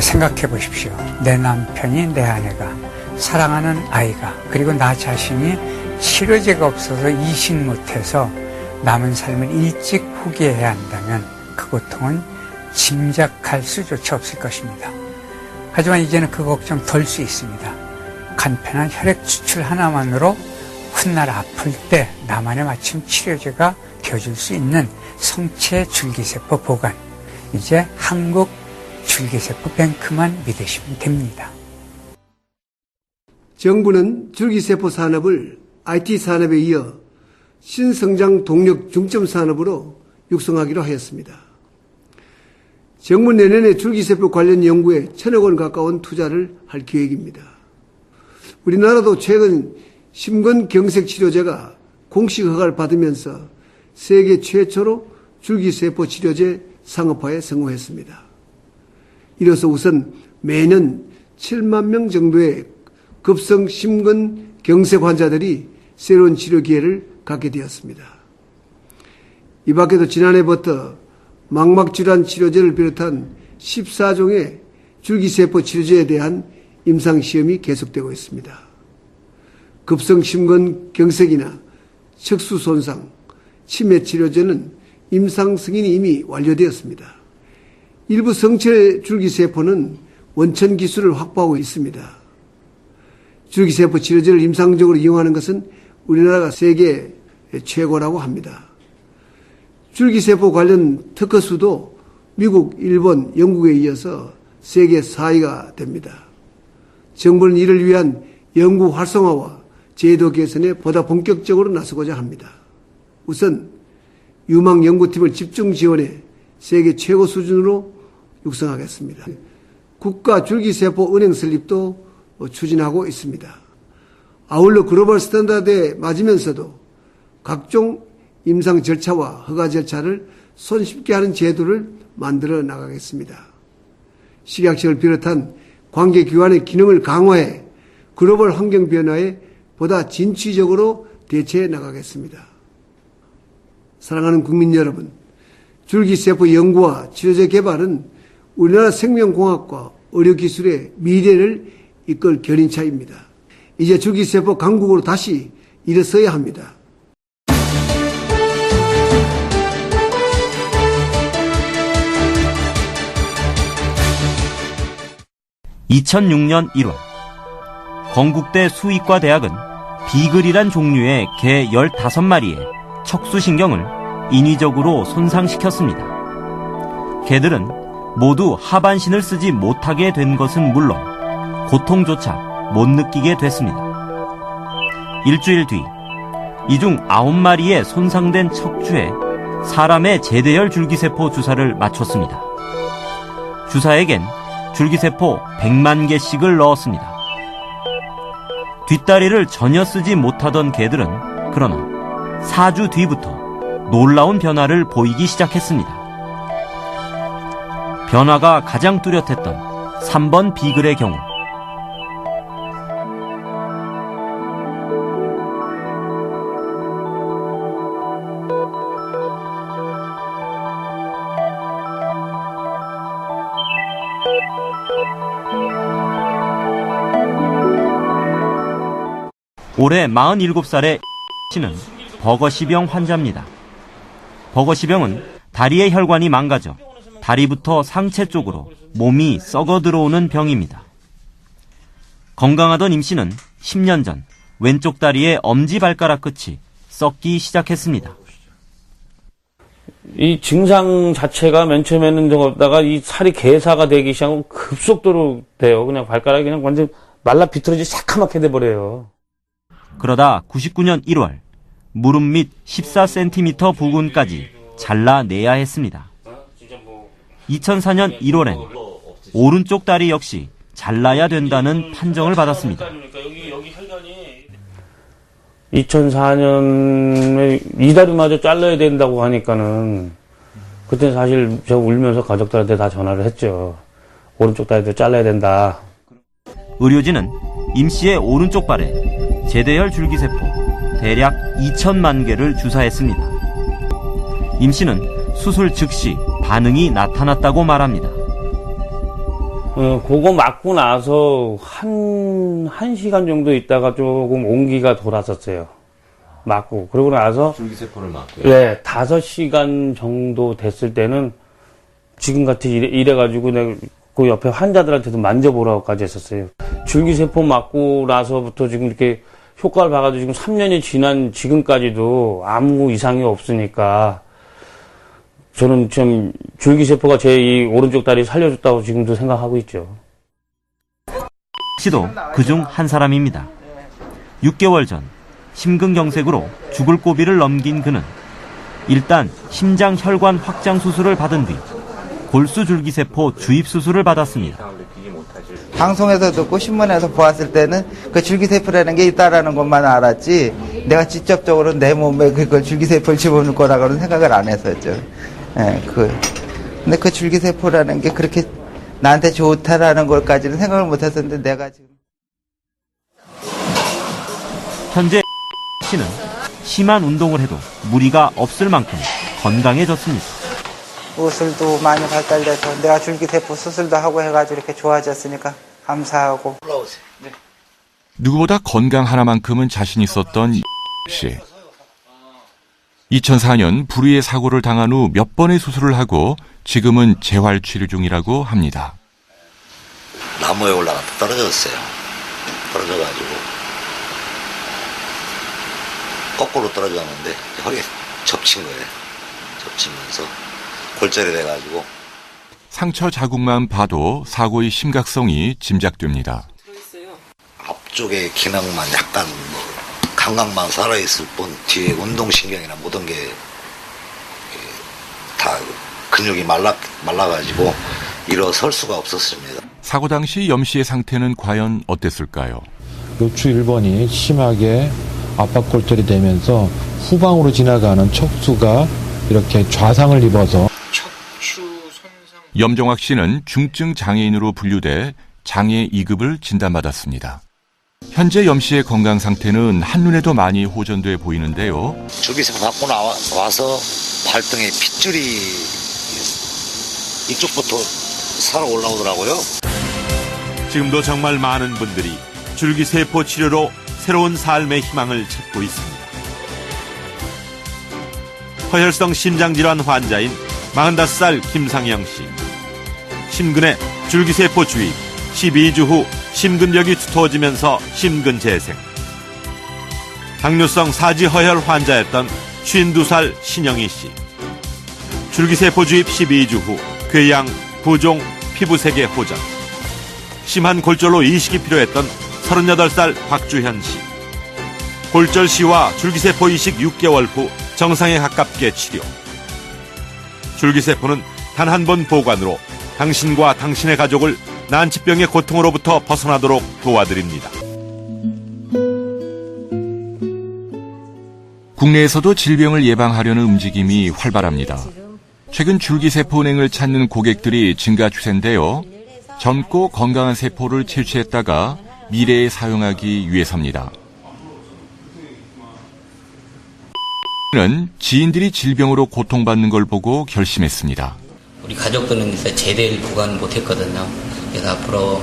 생각해 보십시오. 내 남편이, 내 아내가, 사랑하는 아이가, 그리고 나 자신이 치료제가 없어서 이식 못해서 남은 삶을 일찍 포기해야 한다면 그 고통은 짐작할 수조차 없을 것입니다. 하지만 이제는 그 걱정 덜 수 있습니다. 간편한 혈액 추출 하나만으로 훗날 아플 때 나만의 맞춤 치료제가 되어줄 수 있는 성체 줄기세포 보관, 이제 한국 줄기세포 뱅크만 믿으시면 됩니다. 정부는 줄기세포 산업을 IT 산업에 이어 신성장 동력 중점 산업으로 육성하기로 하였습니다. 정부는 내년에 줄기세포 관련 연구에 1,000억 원 가까운 투자를 할 계획입니다. 우리나라도 최근 심근경색 치료제가 공식 허가를 받으면서 세계 최초로 줄기세포 치료제 상업화에 성공했습니다. 이로써 우선 매년 7만 명 정도의 급성 심근경색 환자들이 새로운 치료 기회를 갖게 되었습니다. 이 밖에도 지난해부터 망막질환 치료제를 비롯한 14종의 줄기세포 치료제에 대한 임상시험이 계속되고 있습니다. 급성 심근경색이나 척수 손상, 치매 치료제는 임상 승인이 이미 완료되었습니다. 일부 성체 줄기세포는 원천 기술을 확보하고 있습니다. 줄기세포 치료제를 임상적으로 이용하는 것은 우리나라가 세계 최고라고 합니다. 줄기세포 관련 특허 수도 미국, 일본, 영국에 이어서 세계 4위가 됩니다. 정부는 이를 위한 연구 활성화와 제도 개선에 보다 본격적으로 나서고자 합니다. 우선 유망 연구팀을 집중 지원해 세계 최고 수준으로 육성하겠습니다. 국가 줄기세포 은행 설립도 추진하고 있습니다. 아울러 글로벌 스탠다드에 맞으면서도 각종 임상 절차와 허가 절차를 손쉽게 하는 제도를 만들어 나가겠습니다. 식약처를 비롯한 관계기관의 기능을 강화해 글로벌 환경 변화에 보다 진취적으로 대처해 나가겠습니다. 사랑하는 국민 여러분, 줄기세포 연구와 치료제 개발은 우리나라 생명공학과 의료기술의 미래를 이끌 견인차입니다. 이제 줄기세포 강국으로 다시 일어서야 합니다. (2006년 1월) 건국대 수의과대학은 비글이란 종류의 개 15마리의 척수신경을 인위적으로 손상시켰습니다. 개들은 모두 하반신을 쓰지 못하게 된 것은 물론 고통조차 못 느끼게 됐습니다. 일주일 뒤, 이 중 9마리의 손상된 척추에 사람의 제대열 줄기세포 주사를 맞췄습니다. 주사에겐 줄기세포 100만 개씩을 넣었습니다. 뒷다리를 전혀 쓰지 못하던 개들은 그러나 4주 뒤부터 놀라운 변화를 보이기 시작했습니다. 변화가 가장 뚜렷했던 3번 비글의 경우, 올해 47살의 씨는 버거시병 환자입니다. 버거시병은 다리의 혈관이 망가져 다리부터 상체 쪽으로 몸이 썩어 들어오는 병입니다. 건강하던 임 씨는 10년 전 왼쪽 다리의 엄지발가락 끝이 썩기 시작했습니다. 이 증상 자체가 맨 처음에는 좀 없다가 이 살이 괴사가 되기 시작하면 급속도로 돼요. 그냥 발가락이 그냥 완전 말라 비틀어지 새카맣게 돼버려요. 그러다 99년 1월 무릎 밑 14cm 부근까지 잘라내야 했습니다. 2004년 1월엔 오른쪽 다리 역시 잘라야 된다는 판정을 받았습니다. 2004년에 이 다리마저 잘라야 된다고 하니까는 그때 사실 저 울면서 가족들한테 다 전화를 했죠. 오른쪽 다리도 잘라야 된다. 의료진은 임 씨의 오른쪽 발에 제대열 줄기세포 대략 2천만 개를 주사했습니다. 임 씨는 수술 즉시 반응이 나타났다고 말합니다. 그거 맞고 나서 한 시간 정도 있다가 조금 온기가 돌았었어요. 맞고. 그러고 나서. 줄기세포를 맞고요? 네, 5시간 정도 됐을 때는 지금같이 이래가지고 내가 그 옆에 환자들한테도 만져보라고까지 했었어요. 줄기세포 맞고 나서부터 지금 이렇게 효과를 봐가지고 지금 3년이 지난 지금까지도 아무 이상이 없으니까 저는 좀 줄기세포가 제 이 오른쪽 다리 살려줬다고 지금도 생각하고 있죠. 씨도 그중 한 사람입니다. 6개월 전 심근경색으로 죽을 고비를 넘긴 그는 일단 심장 혈관 확장 수술을 받은 뒤 골수줄기세포 주입 수술을 받았습니다. 방송에서 듣고 신문에서 보았을 때는 그 줄기세포라는 게 있다라는 것만 알았지 내가 직접적으로 내 몸에 그걸 줄기세포를 집어넣을 거라고는 생각을 안 했었죠. 예, 근데 그 줄기세포라는 게 그렇게 나한테 좋다라는 걸까지는 생각을 못 했었는데 내가 지금. 현재 씨는 심한 운동을 해도 무리가 없을 만큼 건강해졌습니다. 의술도 많이 발달돼서 내가 줄기세포 수술도 하고 해가지고 이렇게 좋아졌으니까 감사하고. 누구보다 건강 하나만큼은 자신 있었던 씨. 2004년 불의의 사고를 당한 후 몇 번의 수술을 하고 지금은 재활 치료 중이라고 합니다. 나무에 올라갔다 떨어졌어요. 떨어져가지고 거꾸로 떨어졌는데 허리에 접친 거예요. 접치면서 골절이 돼가지고 상처 자국만 봐도 사고의 심각성이 짐작됩니다. 앞쪽에 기능만 약간 감각만 살아있을 뿐 뒤에 운동신경이나 모든 게 다 근육이 말라가지고 일어설 수가 없었습니다. 사고 당시 염 씨의 상태는 과연 어땠을까요? 요추 1번이 심하게 압박골절이 되면서 후방으로 지나가는 척수가 이렇게 좌상을 입어서 염정학 씨는 중증 장애인으로 분류돼 장애 2급을 진단받았습니다. 현재 염 씨의 건강 상태는 한눈에도 많이 호전돼 보이는데요. 줄기세포 받고 나와서 발등에 핏줄이 이쪽부터 살아 올라오더라고요. 지금도 정말 많은 분들이 줄기세포 치료로 새로운 삶의 희망을 찾고 있습니다. 허혈성 심장질환 환자인 45살 김상영 씨. 심근에 줄기세포 주입, 12주 후 심근벽이 두터워지면서 심근 재생. 당뇨성 사지허혈 환자였던 52살 신영희 씨. 줄기세포 주입 12주 후 궤양, 부종, 피부색의 호전. 심한 골절로 이식이 필요했던 38살 박주현 씨. 골절 시와 줄기세포 이식 6개월 후 정상에 가깝게 치료. 줄기세포는 단 한 번 보관으로 당신과 당신의 가족을 난치병의 고통으로부터 벗어나도록 도와드립니다. 국내에서도 질병을 예방하려는 움직임이 활발합니다. 최근 줄기세포 은행을 찾는 고객들이 증가 추세인데요. 젊고 건강한 세포를 채취했다가 미래에 사용하기 위해서입니다. 는 지인들이 질병으로 고통받는 걸 보고 결심했습니다. 우리 가족들은 제대를 보관 못했거든요. 그래서 앞으로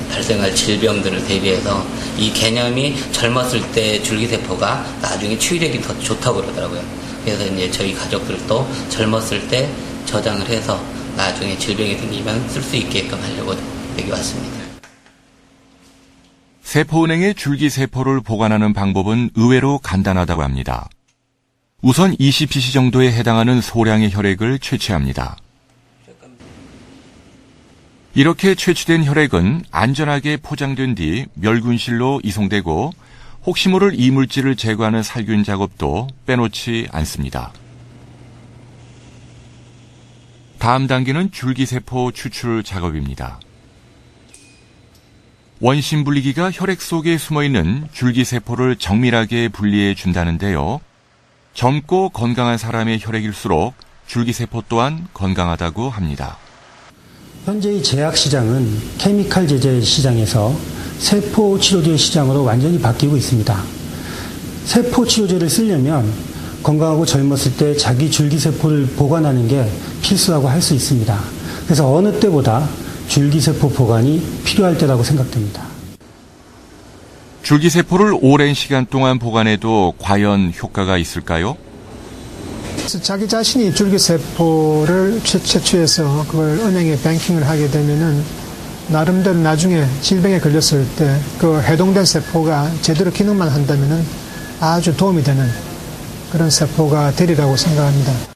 발생할 질병들을 대비해서 이 개념이 젊었을 때 줄기세포가 나중에 치유력이 더 좋다고 그러더라고요. 그래서 이제 저희 가족들도 젊었을 때 저장을 해서 나중에 질병이 생기면 쓸 수 있게끔 하려고 여기 왔습니다. 세포은행에 줄기세포를 보관하는 방법은 의외로 간단하다고 합니다. 우선 20cc 정도에 해당하는 소량의 혈액을 채취합니다. 이렇게 채취된 혈액은 안전하게 포장된 뒤 멸균실로 이송되고 혹시 모를 이물질을 제거하는 살균 작업도 빼놓지 않습니다. 다음 단계는 줄기세포 추출 작업입니다. 원심 분리기가 혈액 속에 숨어있는 줄기세포를 정밀하게 분리해 준다는데요. 젊고 건강한 사람의 혈액일수록 줄기세포 또한 건강하다고 합니다. 현재의 제약 시장은 케미칼 제제 시장에서 세포 치료제 시장으로 완전히 바뀌고 있습니다. 세포 치료제를 쓰려면 건강하고 젊었을 때 자기 줄기세포를 보관하는 게 필수라고 할 수 있습니다. 그래서 어느 때보다 줄기세포 보관이 필요할 때라고 생각됩니다. 줄기세포를 오랜 시간 동안 보관해도 과연 효과가 있을까요? 자기 자신이 줄기세포를 채취해서 그걸 은행에 뱅킹을 하게 되면은 나름대로 나중에 질병에 걸렸을 때 그 해동된 세포가 제대로 기능만 한다면은 아주 도움이 되는 그런 세포가 되리라고 생각합니다.